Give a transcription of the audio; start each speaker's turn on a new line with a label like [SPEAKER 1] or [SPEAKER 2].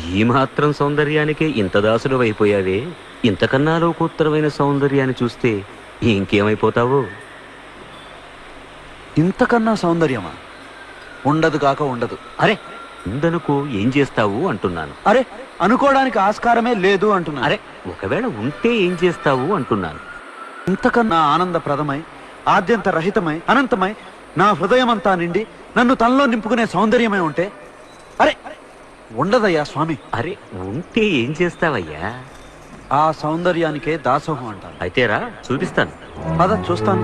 [SPEAKER 1] ఈ మాత్రం సౌందర్యానికే ఇంత దాసుడు అయిపోయావే. ఇంతకన్నా లోకోత్తరమైన సౌందర్యాన్ని చూస్తే ఇంకేమైపోతావో.
[SPEAKER 2] ఇంతకన్నా సౌందర్యమా? ఉండదు కాక ఉండదు.
[SPEAKER 1] అరే ఉందనుకో ఏం చేస్తావు అంటున్నాను.
[SPEAKER 2] అరే అనుకోవడానికి ఆస్కారమే లేదు అంటున్నా.
[SPEAKER 1] అరే ఒకవేళ ఉంటే ఏం చేస్తావు అంటున్నాను.
[SPEAKER 2] ఇంతకన్నా ఆనందప్రదమై, ఆద్యంత రహితమై, అనంతమై, నా హృదయమంతా నిండి నన్ను తనలో నింపుకునే సౌందర్యమే ఉంటే అరే ఉండదయ్యా స్వామి.
[SPEAKER 1] అరే ఉంటే ఏం చేస్తావయ్యా?
[SPEAKER 2] ఆ సౌందర్యానికే దాసోహం అంటాను.
[SPEAKER 1] అయితే రా చూపిస్తాను.
[SPEAKER 2] పద చూస్తాను.